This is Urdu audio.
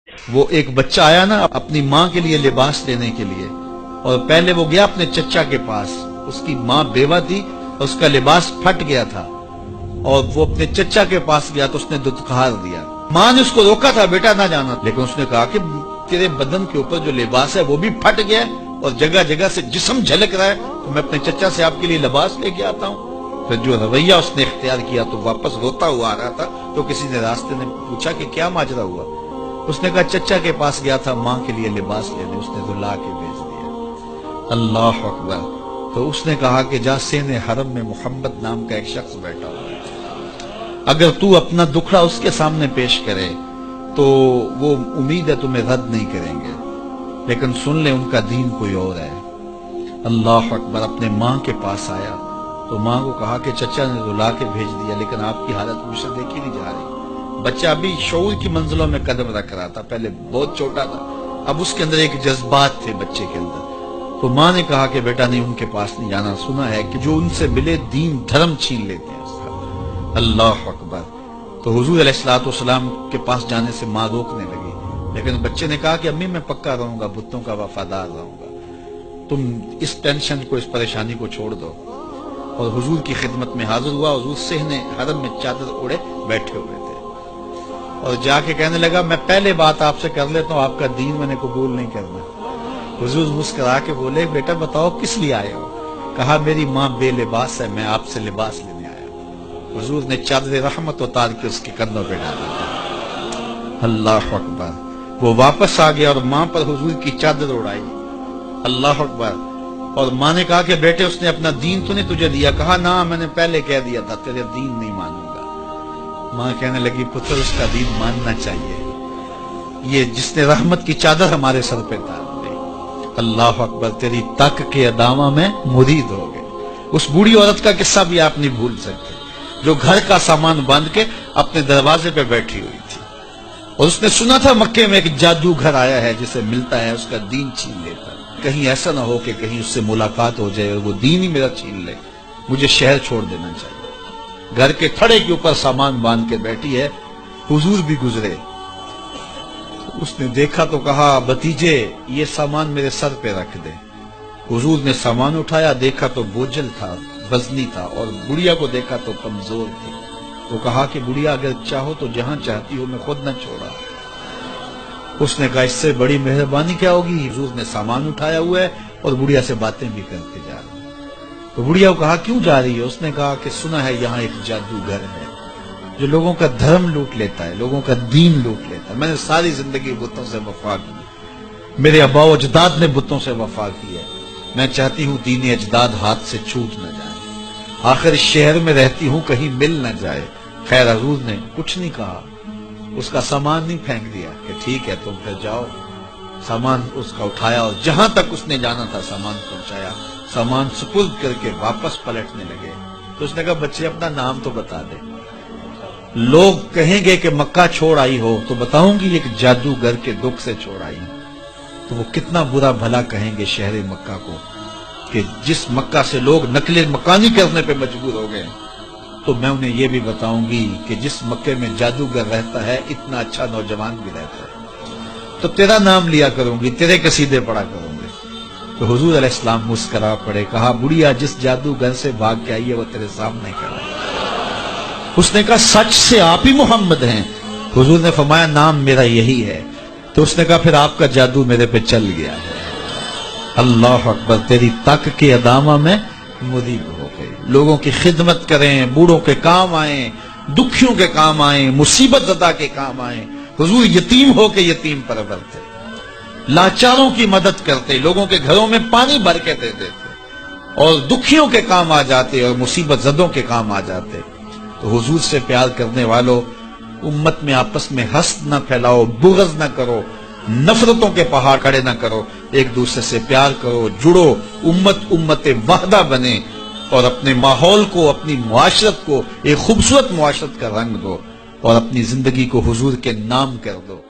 وہ ایک بچہ آیا نا اپنی ماں کے لیے لباس لینے کے لیے، اور پہلے وہ گیا اپنے چچا کے پاس، اس کی ماں بیوہ تھی اور اس کا لباس پھٹ گیا تھا، اور وہ اپنے چچا کے پاس گیا تو اس نے دتکار دیا۔ ماں نے اس کو روکا تھا بیٹا نہ جانا، لیکن اس نے کہا کہ تیرے بدن کے اوپر جو لباس ہے وہ بھی پھٹ گیا اور جگہ جگہ سے جسم جھلک رہا ہے، تو میں اپنے چچا سے آپ کے لیے لباس لے کے آتا ہوں۔ پھر جو رویہ اس نے اختیار کیا تو واپس روتا ہوا آ رہا تھا، تو کسی نے راستے نے پوچھا کہ کیا ماجرا ہوا؟ اس نے کہا چچا کے پاس گیا تھا ماں کے لیے لباس لینے، اس نے تو لا کے بھیج دیا۔ اللہ اکبر۔ تو اس نے کہا کہ جا سین حرم میں محمد نام کا ایک شخص بیٹھا ہوا ہے، اگر تو اپنا دکھڑا اس کے سامنے پیش کرے تو وہ امید ہے تمہیں رد نہیں کریں گے، لیکن سن لے ان کا دین کوئی اور ہے۔ اللہ اکبر۔ اپنے ماں کے پاس آیا تو ماں کو کہا کہ چچا نے تو لا کے بھیج دیا، لیکن آپ کی حالت مجھ سے دیکھی نہیں جا رہی۔ بچہ ابھی شعور کی منزلوں میں قدم رکھ رہا تھا، پہلے بہت چھوٹا تھا، اب اس کے اندر ایک جذبات تھے بچے کے اندر۔ تو ماں نے کہا کہ بیٹا نہیں ان کے پاس نہیں جانا، سنا ہے کہ جو ان سے ملے دین دھرم چھین لیتے ہیں اس کا۔ اللہ اکبر۔ تو حضور علیہ الصلوۃ والسلام کے پاس جانے سے ماں روکنے لگی، لیکن بچے نے کہا کہ امی میں پکا رہوں گا، بتوں کا وفادار رہوں گا، تم اس ٹینشن کو اس پریشانی کو چھوڑ دو۔ اور حضور کی خدمت میں حاضر ہوا، حضور صحن حرم میں چادر اوڑے بیٹھے ہوئے تھے، اور جا کے کہنے لگا میں پہلے بات آپ سے کر لیتا ہوں، آپ کا دین میں نے قبول نہیں کرنا۔ حضور مسکرا کے بولے بیٹا بتاؤ کس لیے آئے ہو؟ کہا میری ماں بے لباس ہے، میں آپ سے لباس لینے آیا ہوں۔ حضور نے چادر رحمت اتار کے اس کے کندھوں پہ ڈالا۔ اللہ اکبر۔ وہ واپس آ گیا اور ماں پر حضور کی چادر اڑائی۔ اللہ اکبر۔ اور ماں نے کہا کہ بیٹے اس نے اپنا دین تو نہیں تجھے دیا؟ کہا نہ میں نے پہلے کہہ دیا تھا تیرے دین نہیں مانوں گا۔ ماں کہنے لگی پتر اس کا دین ماننا چاہیے، یہ جس نے رحمت کی چادر ہمارے سر پہ ڈال دی۔ اللہ اکبر۔ تیری تک کے ادامہ میں مرید ہو گئے۔ اس بوڑھی عورت کا قصہ بھی آپ نہیں بھول سکتے، جو گھر کا سامان باندھ کے اپنے دروازے پہ بیٹھی ہوئی تھی، اور اس نے سنا تھا مکے میں ایک جادوگر آیا ہے جسے ملتا ہے اس کا دین چھین لیتا ہے، کہیں ایسا نہ ہو کہ کہیں اس سے ملاقات ہو جائے اور وہ دین ہی میرا چھین لے، مجھے شہر چھوڑ دینا چاہیے۔ گھر کے تھڑے کے اوپر سامان باندھ کے بیٹھی ہے، حضور بھی گزرے، اس نے دیکھا تو کہا بھتیجے یہ سامان میرے سر پہ رکھ دے۔ حضور نے سامان اٹھایا، دیکھا تو بوجھل تھا، وزنی تھا، اور بڑھیا کو دیکھا تو کمزور تھی۔ وہ کہا کہ بڑھیا اگر چاہو تو جہاں چاہتی ہو میں خود نہ چھوڑا۔ اس نے کہا اس سے بڑی مہربانی کیا ہوگی؟ حضور نے سامان اٹھایا ہوا ہے اور بڑھیا سے باتیں بھی کرتے جا رہے ہیں۔ تو بڑھیا کو کہا کیوں جا رہی ہے؟ اس نے کہا کہ سنا ہے یہاں ایک جادوگر ہے جو لوگوں کا دھرم لوٹ لیتا ہے، لوگوں کا دین لوٹ لیتا ہے۔ میں نے ساری زندگی بتوں سے وفا کی، میرے آباء و اجداد نے بتوں سے وفا کی ہے، میں چاہتی ہوں دین اجداد ہاتھ سے چھوٹ نہ جائے، آخر اس شہر میں رہتی ہوں کہیں مل نہ جائے۔ خیر حضور نے کچھ نہیں کہا، اس کا سامان نہیں پھینک دیا کہ ٹھیک ہے تم پھر جاؤ۔ سامان اس کا اٹھایا اور جہاں تک اس نے جانا تھا سامان پہنچایا، سامان سپرد کر کے واپس پلٹنے لگے۔ تو اس نے کہا بچے اپنا نام تو بتا دے، لوگ کہیں گے کہ مکہ چھوڑ آئی ہو تو بتاؤں گی ایک جادوگر کے دکھ سے چھوڑ آئی ہوں، تو وہ کتنا برا بھلا کہیں گے شہر مکہ کو کہ جس مکہ سے لوگ نقل مکانی کرنے پہ مجبور ہو گئے۔ تو میں انہیں یہ بھی بتاؤں گی کہ جس مکے میں جادوگر رہتا ہے اتنا اچھا نوجوان بھی رہتا ہے، تو تیرا نام لیا کروں گی، تیرے قصیدے پڑھا کروں گی۔ تو حضور علیہ السلام مسکرا پڑے، کہا بڑھیا جس جادوگر سے بھاگ کے آئی ہے وہ تیرے سامنے کھڑا ہے۔ اس نے کہا سچ سے آپ ہی محمد ہیں؟ حضور نے فرمایا نام میرا یہی ہے۔ تو اس نے کہا پھر آپ کا جادو میرے پہ چل گیا ہے۔ اللہ اکبر۔ تیری تک کے ادامہ میں مرید ہو گئی، لوگوں کی خدمت کریں، بوڑھوں کے کام آئیں، دکھیوں کے کام آئیں، مصیبت زدہ کے کام آئیں۔ حضور یتیم ہو کے یتیم پرور تھے، لاچاروں کی مدد کرتے، لوگوں کے گھروں میں پانی بھر کے دے دیتے، اور دکھیوں کے کام آ جاتے اور مصیبت زدوں کے کام آ جاتے۔ تو حضور سے پیار کرنے والوں، امت میں آپس میں حسد نہ پھیلاؤ، بغض نہ کرو، نفرتوں کے پہاڑ کھڑے نہ کرو، ایک دوسرے سے پیار کرو، جڑو، امت وحدہ بنے، اور اپنے ماحول کو، اپنی معاشرت کو ایک خوبصورت معاشرت کا رنگ دو، اور اپنی زندگی کو حضور کے نام کر دو۔